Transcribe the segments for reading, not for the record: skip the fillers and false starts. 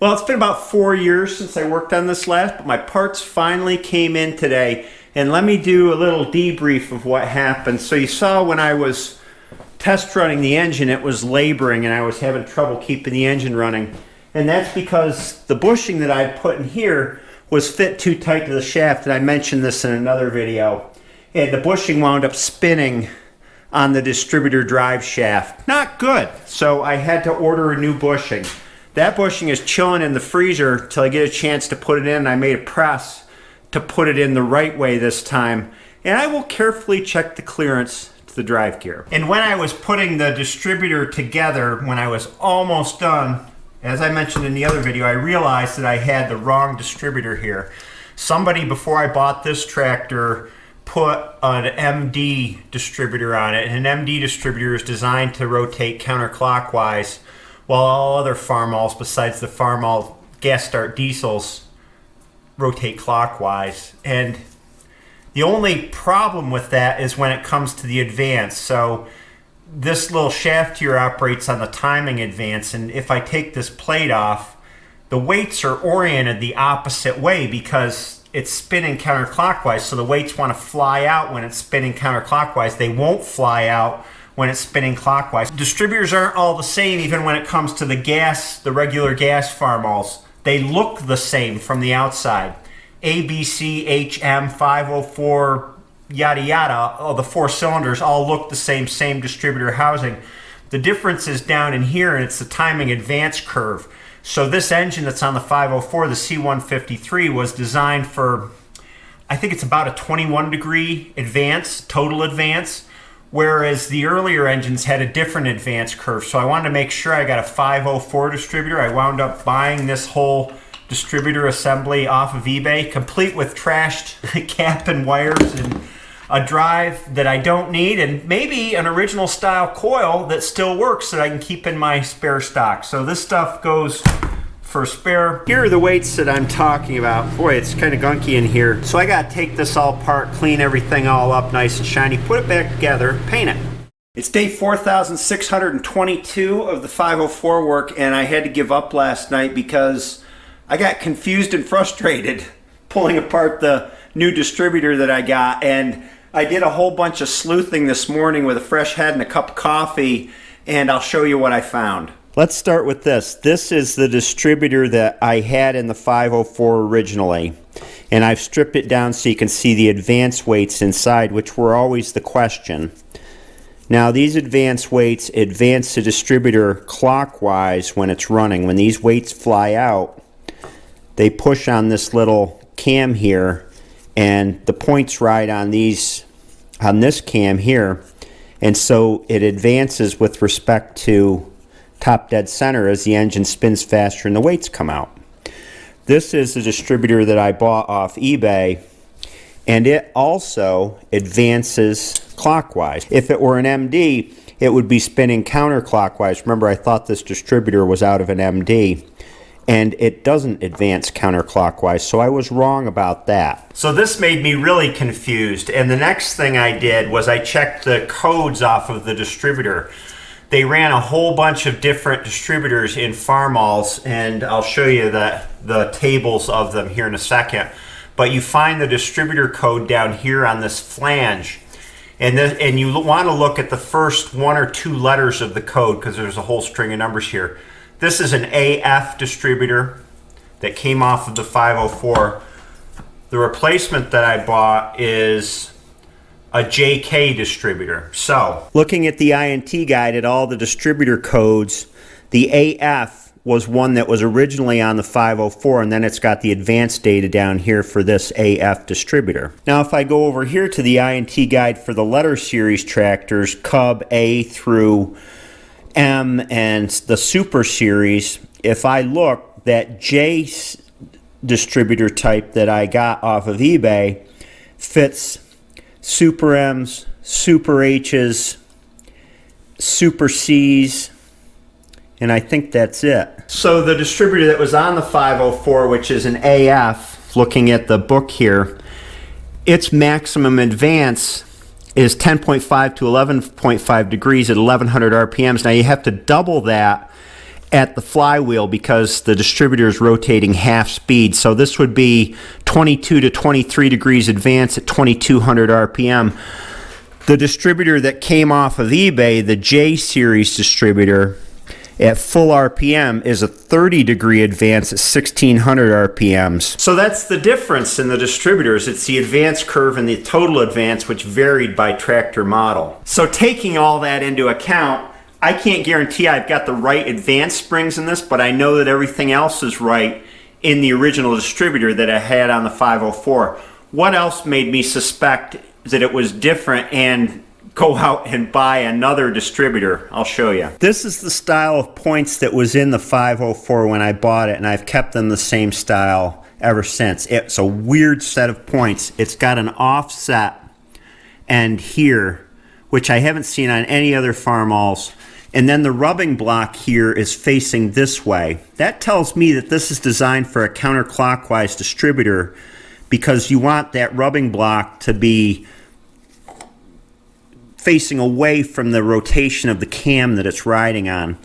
Well, it's been about 4 years since I worked on this last, but my parts finally came in today. And let me do a little debrief of what happened. So you saw when I was test running the engine, it was laboring and I was having trouble keeping the engine running. And that's because the bushing that I put in here was fit too tight to the shaft, and I mentioned this in another video. And the bushing wound up spinning on the distributor drive shaft. Not good. So I had to order a new bushing. That bushing is chilling in the freezer till I get a chance to put it in. I made a press to put it in the right way this time. And I will carefully check the clearance to the drive gear. And when I was putting the distributor together, when I was almost done, as I mentioned in the other video, I realized that I had the wrong distributor here. Somebody, before I bought this tractor, put an MD distributor on it. And an MD distributor is designed to rotate counterclockwise, while all other Farmalls, besides the Farmall gas start diesels, rotate clockwise. And the only problem with that is when it comes to the advance. So this little shaft here operates on the timing advance, and if I take this plate off, the weights are oriented the opposite way because it's spinning counterclockwise. So the weights want to fly out when it's spinning counterclockwise. They won't fly out when it's spinning clockwise. Distributors aren't all the same even when it comes to the gas, the regular gas Farmalls. They look the same from the outside. ABC, HM, 504, yada yada, all the 4 cylinders all look the same distributor housing. The difference is down in here, and it's the timing advance curve. So this engine that's on the 504, the C153, was designed for, I think it's about a 21 degree advance, total advance, whereas the earlier engines had a different advance curve. So I wanted to make sure I got a 504 distributor. I wound up buying this whole distributor assembly off of eBay, complete with trashed cap and wires and a drive that I don't need, and maybe an original style coil that still works that I can keep in my spare stock. So this stuff goes for spare. Here are the weights that I'm talking about. Boy, it's kind of gunky in here. So I gotta take this all apart, clean everything all up nice and shiny, put it back together, paint it. It's day 4,622 of the 504 work, and I had to give up last night because I got confused and frustrated pulling apart the new distributor that I got, and I did a whole bunch of sleuthing this morning with a fresh head and a cup of coffee, and I'll show you what I found. Let's start with this. This is the distributor that I had in the 504 originally, and I've stripped it down so you can see the advance weights inside, which were always the question. Now these advance weights advance the distributor clockwise when it's running. When these weights fly out, they push on this little cam here, and the points ride on this cam here, and so it advances with respect to top dead center as the engine spins faster and the weights come out. This is the distributor that I bought off eBay, and it also advances clockwise. If it were an MD, it would be spinning counterclockwise. Remember, I thought this distributor was out of an MD, and it doesn't advance counterclockwise, so I was wrong about that. So this made me really confused, and the next thing I did was I checked the codes off of the distributor. They ran a whole bunch of different distributors in Farmalls, and I'll show you the tables of them here in a second. But you find the distributor code down here on this flange, and you want to look at the first 1 or 2 letters of the code because there's a whole string of numbers here. This is an AF distributor that came off of the 504. The replacement that I bought is a JK distributor. So, looking at the INT guide at all the distributor codes, the AF was one that was originally on the 504, and then it's got the advanced data down here for this AF distributor. Now if I go over here to the INT guide for the letter series tractors, Cub A through M and the Super Series, if I look, that J distributor type that I got off of eBay fits Super M's, Super H's, Super C's, and I think that's it. So the distributor that was on the 504, which is an AF, looking at the book here, its maximum advance is 10.5 to 11.5 degrees at 1100 RPMs. Now you have to double that at the flywheel because the distributor is rotating half speed. So this would be 22 to 23 degrees advance at 2200 RPM. The distributor that came off of eBay, the J series distributor, at full RPM is a 30 degree advance at 1600 RPMs. So that's the difference in the distributors. It's the advance curve and the total advance, which varied by tractor model. So taking all that into account, I can't guarantee I've got the right advance springs in this, but I know that everything else is right in the original distributor that I had on the 504. What else made me suspect that it was different and go out and buy another distributor? I'll show you. This is the style of points that was in the 504 when I bought it, and I've kept them the same style ever since. It's a weird set of points. It's got an offset end here, which I haven't seen on any other Farmalls. And then the rubbing block here is facing this way. That tells me that this is designed for a counterclockwise distributor because you want that rubbing block to be facing away from the rotation of the cam that it's riding on.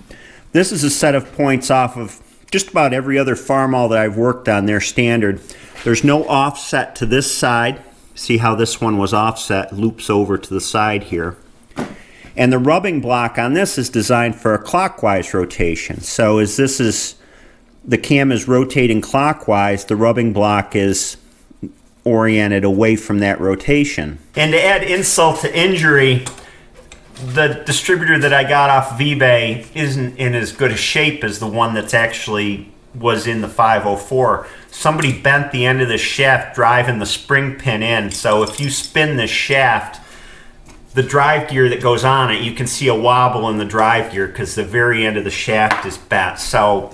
This is a set of points off of just about every other Farmall that I've worked on. They're standard. There's no offset to this side. See how this one was offset, loops over to the side here. And the rubbing block on this is designed for a clockwise rotation. So as the cam is rotating clockwise, the rubbing block is oriented away from that rotation. And to add insult to injury, the distributor that I got off of eBay isn't in as good a shape as the one that's actually was in the 504. Somebody bent the end of the shaft driving the spring pin in. So if you spin this shaft, the drive gear that goes on it, you can see a wobble in the drive gear because the very end of the shaft is bent. So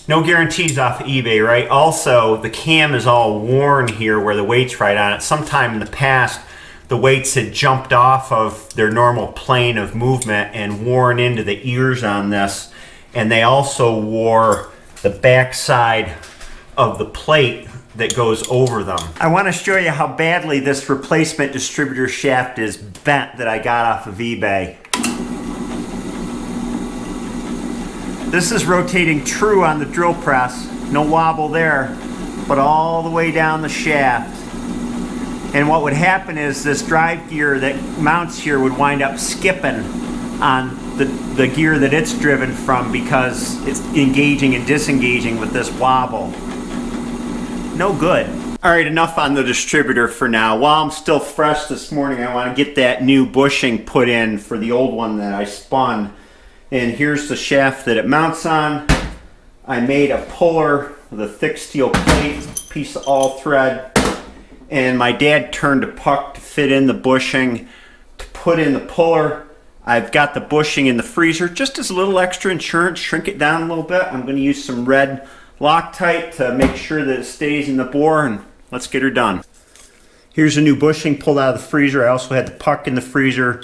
no guarantees off of eBay, right? Also, the cam is all worn here where the weight's right on it. Sometime in the past, the weights had jumped off of their normal plane of movement and worn into the ears on this. And they also wore the backside of the plate that goes over them. I want to show you how badly this replacement distributor shaft is bent that I got off of eBay. This is rotating true on the drill press, no wobble there, but all the way down the shaft. And what would happen is this drive gear that mounts here would wind up skipping on the gear that it's driven from because it's engaging and disengaging with this wobble. No good. All right, enough on the distributor for now. While I'm still fresh this morning, I want to get that new bushing put in for the old one that I spun. And here's the shaft that it mounts on. I made a puller with a thick steel plate, piece of all thread. And my dad turned a puck to fit in the bushing to put in the puller. I've got the bushing in the freezer just as a little extra insurance, shrink it down a little bit. I'm going to use some red Loctite to make sure that it stays in the bore, and let's get her done. Here's a new bushing pulled out of the freezer. I also had the puck in the freezer.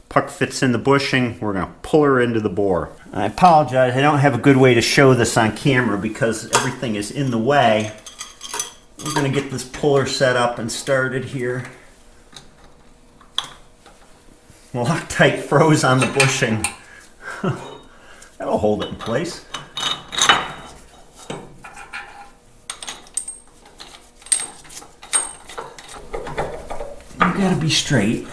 Puck fits in the bushing. We're going to pull her into the bore. I apologize, I don't have a good way to show this on camera because everything is in the way. We're going to get this puller set up and started here. Loctite froze on the bushing. That'll hold it in place. You gotta be straight.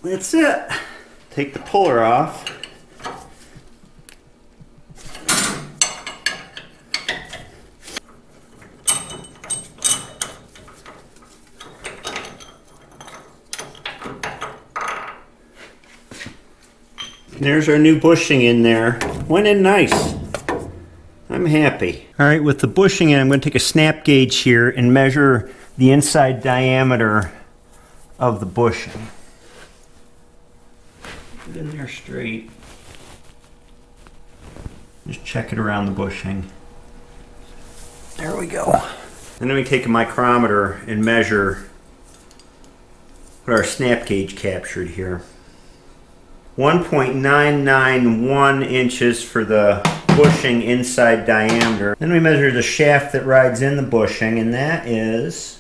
That's it. Take the puller off. There's our new bushing in there. Went in nice. I'm happy. All right, with the bushing in, I'm going to take a snap gauge here and measure the inside diameter of the bushing. Get in there straight. Just check it around the bushing. There we go. And then we take a micrometer and measure what our snap gauge captured here. 1.991 inches for the bushing inside diameter. Then we measure the shaft that rides in the bushing, and that is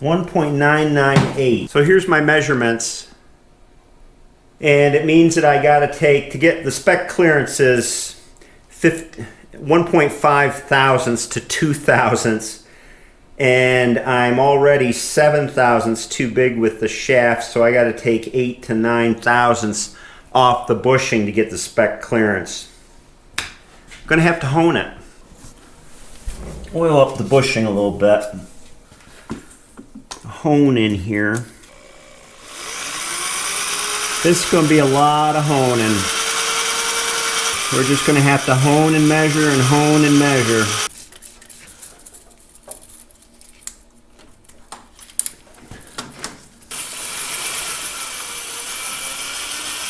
1.998. So here's my measurements. And it means that I gotta take, to get the spec clearances, 1.5 thousandths to 2 thousandths. And I'm already 7 thousandths too big with the shaft, so I gotta take 8 to 9 thousandths off the bushing to get the spec clearance. I'm gonna have to hone it. Oil up the bushing a little bit. Hone in here. This is going to be a lot of honing. We're just going to have to hone and measure and hone and measure.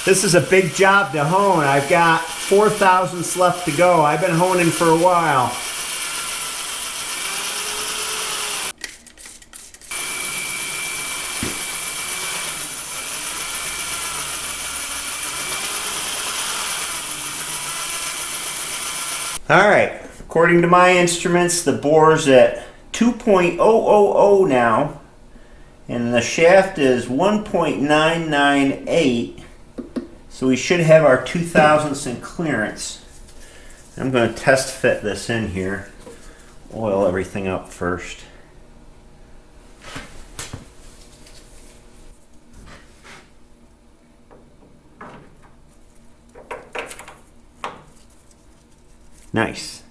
This is a big job to hone. I've got 4 thousandths left to go. I've been honing for a while. All right, according to my instruments, the bore's at 2.000 now, and the shaft is 1.998, so we should have our 2 thousandths in clearance. I'm going to test fit this in here. Oil everything up first. Nice.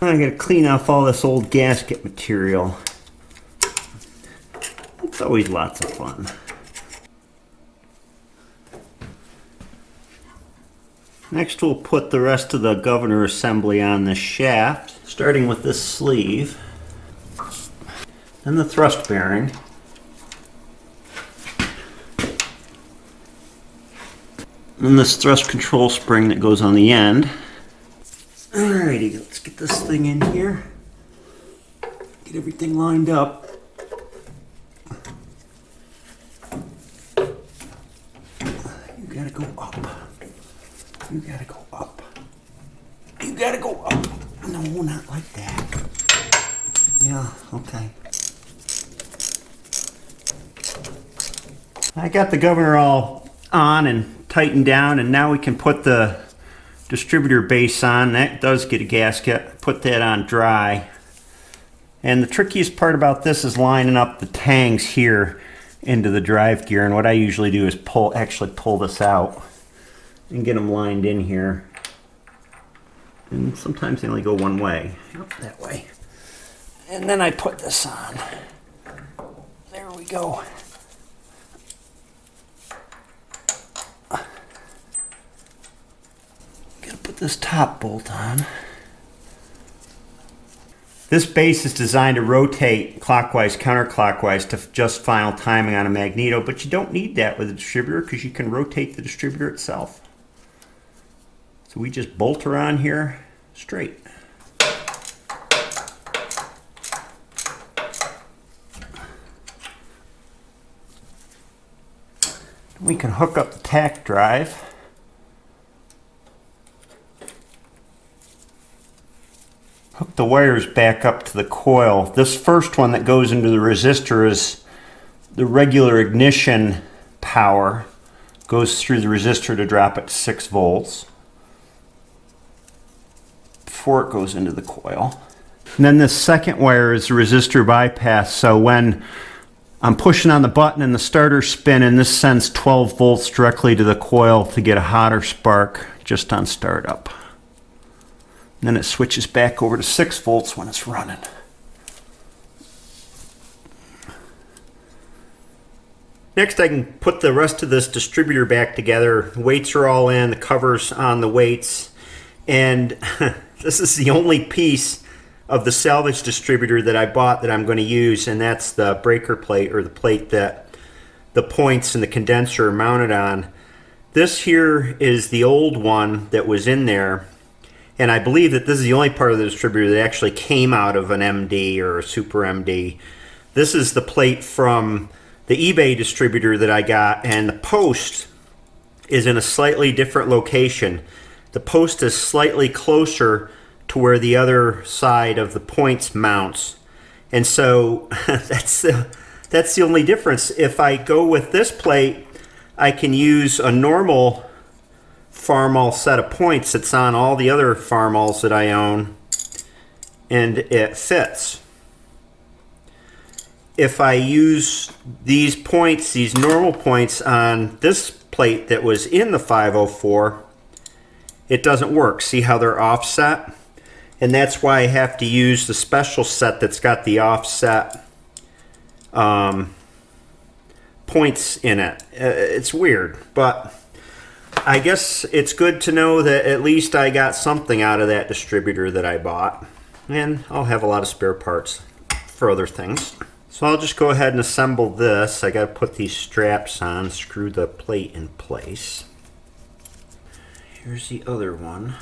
I gotta clean off all this old gasket material. It's always lots of fun. Next we'll put the rest of the governor assembly on the shaft, starting with this sleeve, then the thrust bearing. And this thrust control spring that goes on the end. Alrighty, let's get this thing in here. Get everything lined up. You gotta go up. You gotta go up. You gotta go up. No, not like that. Yeah, okay. I got the governor all on and tightened down, and now we can put the distributor base on. That does get a gasket. Put that on dry. And the trickiest part about this is lining up the tangs here into the drive gear, and what I usually do is actually pull this out and get them lined in here. And sometimes they only go one way. Yep, that way. And then I put this on. There we go. Put this top bolt on. This base is designed to rotate clockwise, counterclockwise to adjust final timing on a magneto, but you don't need that with a distributor because you can rotate the distributor itself. So we just bolt her on here straight. We can hook up the tack drive. Hook the wires back up to the coil. This first one that goes into the resistor is the regular ignition power. Goes through the resistor to drop it to 6 volts before it goes into the coil. And then this second wire is the resistor bypass. So when I'm pushing on the button and the starter's spinning, this sends 12 volts directly to the coil to get a hotter spark just on startup. And then it switches back over to 6 volts when it's running. Next I can put the rest of this distributor back together. The weights are all in, the cover's on the weights. And this is the only piece of the salvage distributor that I bought that I'm going to use, and that's the breaker plate, or the plate that the points and the condenser are mounted on. This here is the old one that was in there. And I believe that this is the only part of the distributor that actually came out of an MD or a Super MD. This is the plate from the eBay distributor that I got, and the post is in a slightly different location. The post is slightly closer to where the other side of the points mounts. And so that's the only difference. If I go with this plate, I can use a normal Farmall set of points that's on all the other Farmalls that I own, and it fits. If I use these points, these normal points on this plate that was in the 504, it doesn't work. See how they're offset? And that's why I have to use the special set that's got the offset points in it. It's weird, but I guess it's good to know that at least I got something out of that distributor that I bought. And I'll have a lot of spare parts for other things. So I'll just go ahead and assemble this. I got to put these straps on, screw the plate in place. Here's the other one.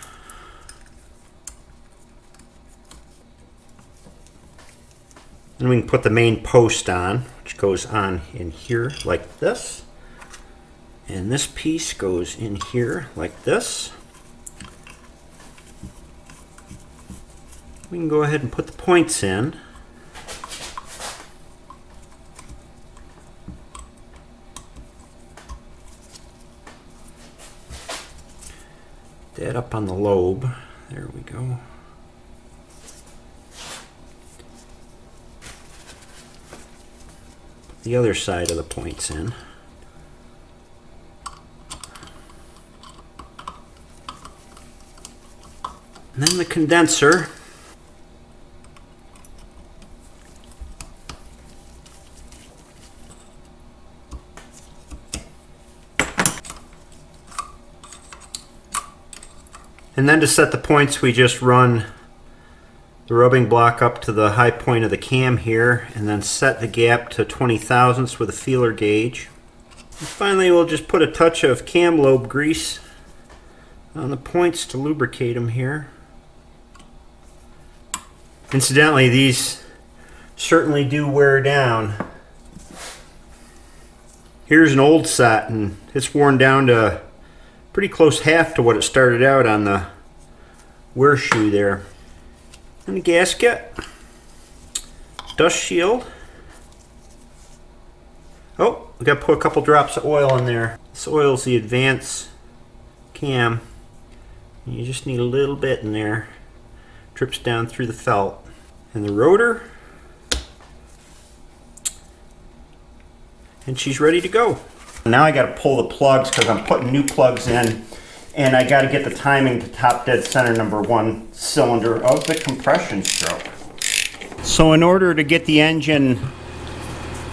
And we can put the main post on, which goes on in here like this. And this piece goes in here like this. We can go ahead and put the points in. That up on the lobe. There we go. Put the other side of the points in. And then the condenser. And then to set the points, we just run the rubbing block up to the high point of the cam here, and then set the gap to 20 thousandths with a feeler gauge. And finally, we'll just put a touch of cam lobe grease on the points to lubricate them here. Incidentally, these certainly do wear down. Here's an old set, and it's worn down to pretty close half to what it started out on the wear shoe there. And the gasket, dust shield. Oh, we got to put a couple drops of oil in there. This oil's the advance cam. You just need a little bit in there. Drips down through the felt. And the rotor. And she's ready to go. Now I got to pull the plugs because I'm putting new plugs in, and I got to get the timing to top dead center #1 cylinder of the compression stroke. So in order to get the engine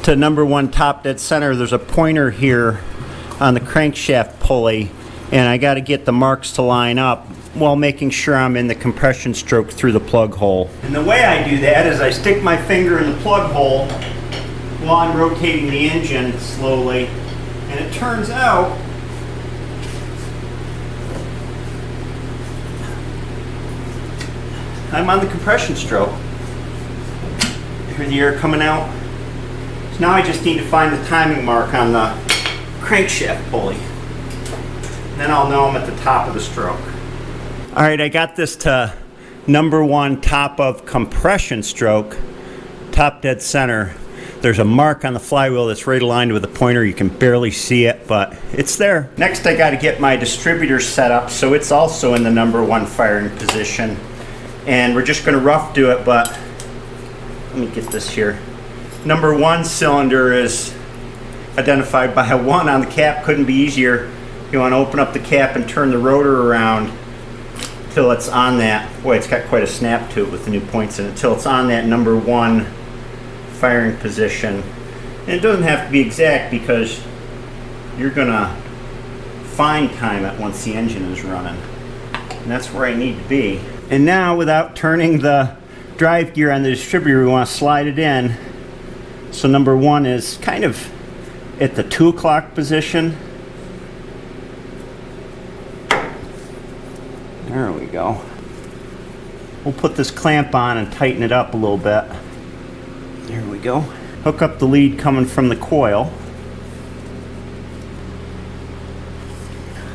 to #1 top dead center, there's a pointer here on the crankshaft pulley, and I got to get the marks to line up while making sure I'm in the compression stroke through the plug hole. And the way I do that is I stick my finger in the plug hole while I'm rotating the engine slowly. And it turns out I'm on the compression stroke. Hear the air coming out. So now I just need to find the timing mark on the crankshaft pulley. Then I'll know I'm at the top of the stroke. Alright, I got this to #1 top of compression stroke, top dead center. There's a mark on the flywheel that's right aligned with the pointer. You can barely see it, but it's there. Next, I got to get my distributor set up so it's also in the #1 firing position. And we're just going to rough do it, but let me get this here. #1 cylinder is identified by a 1 on the cap. Couldn't be easier. You want to open up the cap and turn the rotor around till it's on that. Boy, it's got quite a snap to it with the new points in it. Till it's on that #1 firing position. And it doesn't have to be exact because you're gonna fine time it once the engine is running. And that's where I need to be. And now, without turning the drive gear on the distributor, we want to slide it in. So #1 is kind of at the 2 o'clock position. There we go. We'll put this clamp on and tighten it up a little bit. There we go. Hook up the lead coming from the coil.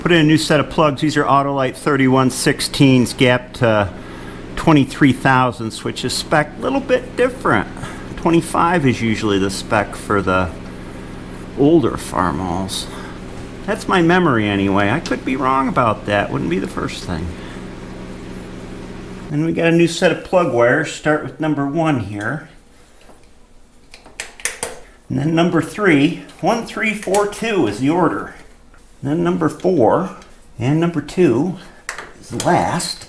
Put in a new set of plugs. These are Autolite 3116s gapped to 23 thousandths, which is spec a little bit different. 25 is usually the spec for the older Farmalls. That's my memory anyway. I could be wrong about that. Wouldn't be the first thing. And we got a new set of plug wires. Start with number 1 here. And then number 3. 1, 3, 4, 2 is the order. And then number 4 and number 2 is last.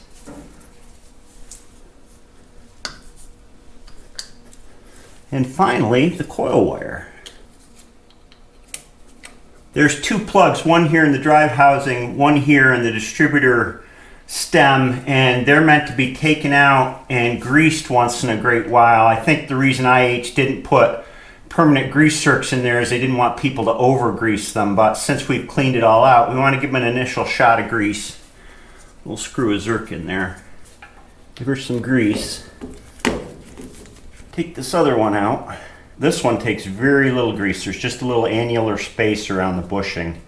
And finally, the coil wire. There's 2 plugs, one here in the drive housing, one here in the distributor stem, and they're meant to be taken out and greased once in a great while. I think the reason IH didn't put permanent grease zerks in there is they didn't want people to over grease them, but since we've cleaned it all out, we want to give them an initial shot of grease. We'll screw a zerk in there. Give her some grease. Take this other one out. This one takes very little grease. There's just a little annular space around the bushing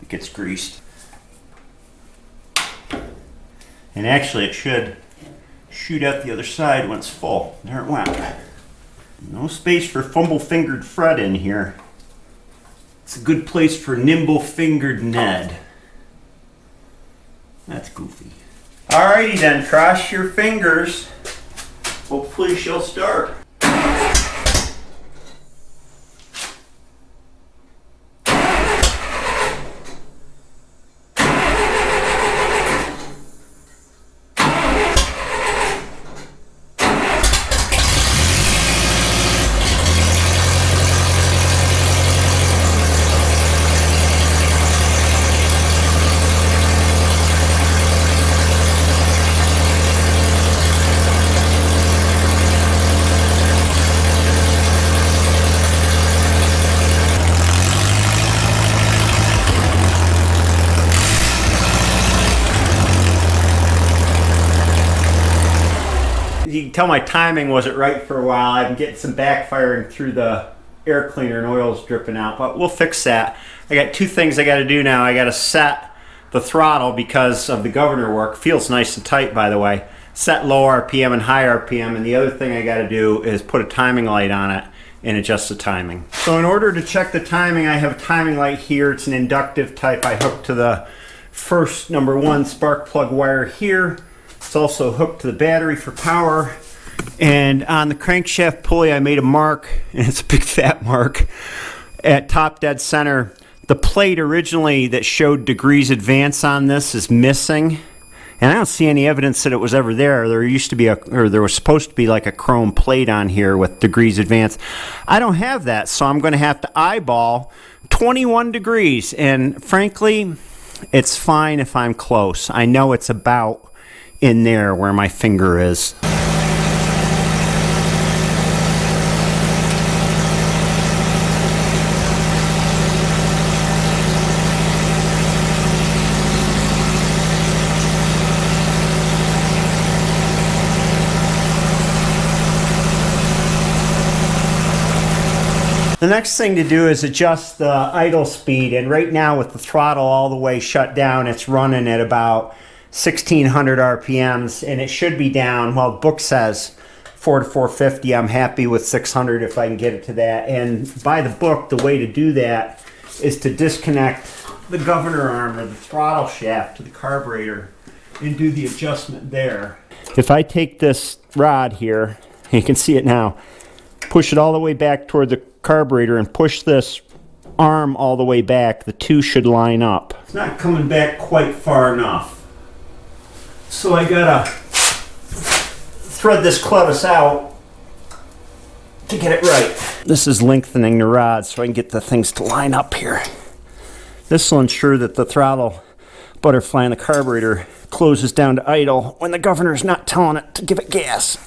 that gets greased. And actually it should shoot out the other side when it's full. There it went. No space for fumble-fingered Fred in here. It's a good place for nimble-fingered Ned. That's goofy. Alrighty then, cross your fingers. Hopefully she'll start. You can tell my timing wasn't right for a while. I've been getting some backfiring through the air cleaner and oil's dripping out, but we'll fix that. I got 2 things I got to do now. I got to set the throttle because of the governor work. Feels nice and tight, by the way. Set low RPM and high RPM, and the other thing I got to do is put a timing light on it and adjust the timing. So in order to check the timing, I have a timing light here. It's an inductive type. I hook to the first number 1 spark plug wire here. It's also hooked to the battery for power. And on the crankshaft pulley, I made a mark, and it's a big fat mark, at top dead center. The plate originally that showed degrees advance on this is missing. And I don't see any evidence that it was ever there. There used to be there was supposed to be like a chrome plate on here with degrees advance. I don't have that, so I'm going to have to eyeball 21 degrees. And frankly, it's fine if I'm close. I know it's about in there where my finger is. The next thing to do is adjust the idle speed, and right now with the throttle all the way shut down, it's running at about 1600 RPMs, and it should be down. Well, the book says 4 to 450. I'm happy with 600 if I can get it to that. And by the book, the way to do that is to disconnect the governor arm or the throttle shaft to the carburetor and do the adjustment there. If I take this rod here, you can see it now, push it all the way back toward the carburetor and push this arm all the way back, the 2 should line up. It's not coming back quite far enough. So I gotta thread this clevis out to get it right. This is lengthening the rod so I can get the things to line up here. This will ensure that the throttle butterfly in the carburetor closes down to idle when the governor's not telling it to give it gas.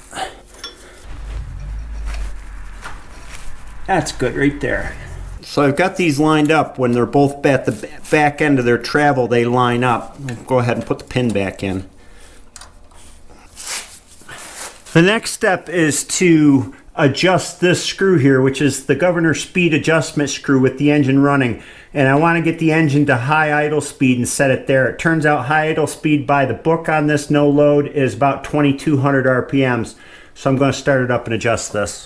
That's good right there. So I've got these lined up. When they're both at the back end of their travel, they line up. We'll go ahead and put the pin back in. The next step is to adjust this screw here, which is the governor speed adjustment screw with the engine running. And I want to get the engine to high idle speed and set it there. It turns out high idle speed by the book on this no load is about 2200 RPMs. So I'm going to start it up and adjust this.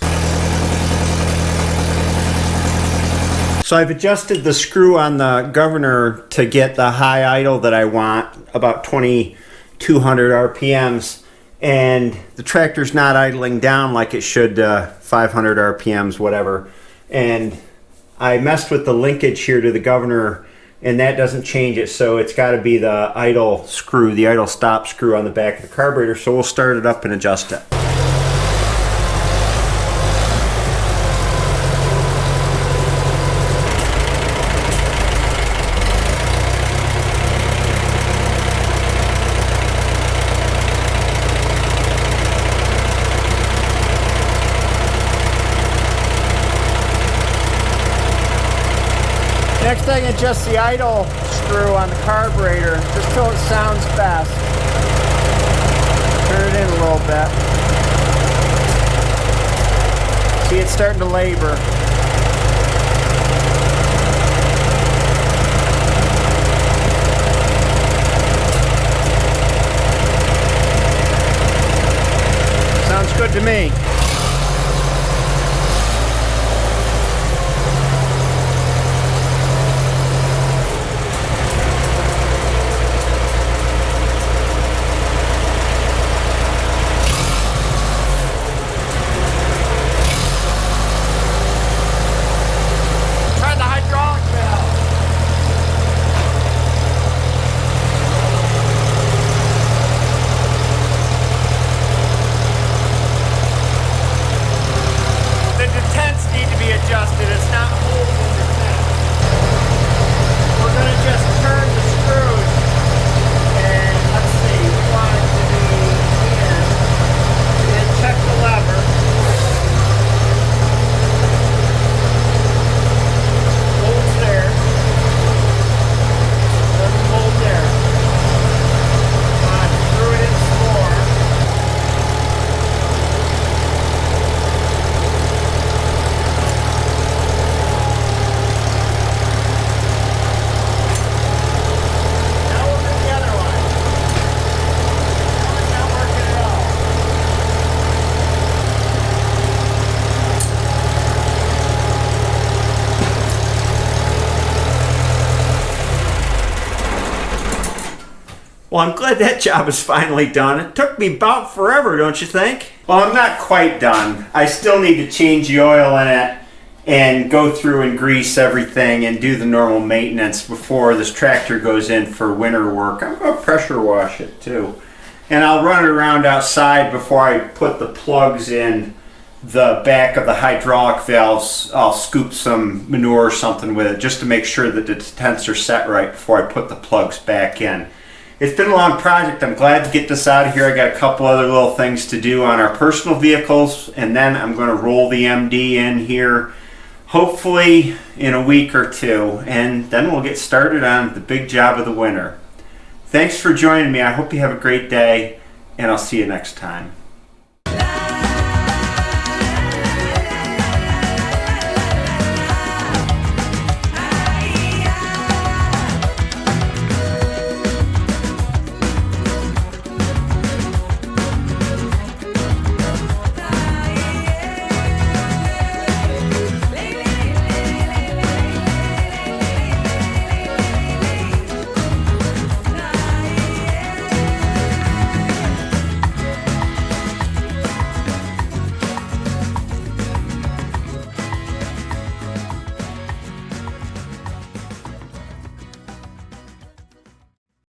So I've adjusted the screw on the governor to get the high idle that I want, about 2200 RPMs. And the tractor's not idling down like it should, 500 RPMs, whatever. And I messed with the linkage here to the governor, and that doesn't change it. So it's got to be the idle screw, the idle stop screw on the back of the carburetor. So we'll start it up and adjust it. Next thing, adjust the idle screw on the carburetor just till it sounds best. Turn it in a little bit. See, it's starting to labor. Sounds good to me. Well, I'm glad that job is finally done. It took me about forever, don't you think? Well, I'm not quite done. I still need to change the oil in it and go through and grease everything and do the normal maintenance before this tractor goes in for winter work. I'm going to pressure wash it too. And I'll run it around outside before I put the plugs in the back of the hydraulic valves. I'll scoop some manure or something with it just to make sure that the detents are set right before I put the plugs back in. It's been a long project. I'm glad to get this out of here. I got a couple other little things to do on our personal vehicles, and then I'm going to roll the MD in here hopefully in a week or two, and then we'll get started on the big job of the winter. Thanks for joining me. I hope you have a great day, and I'll see you next time.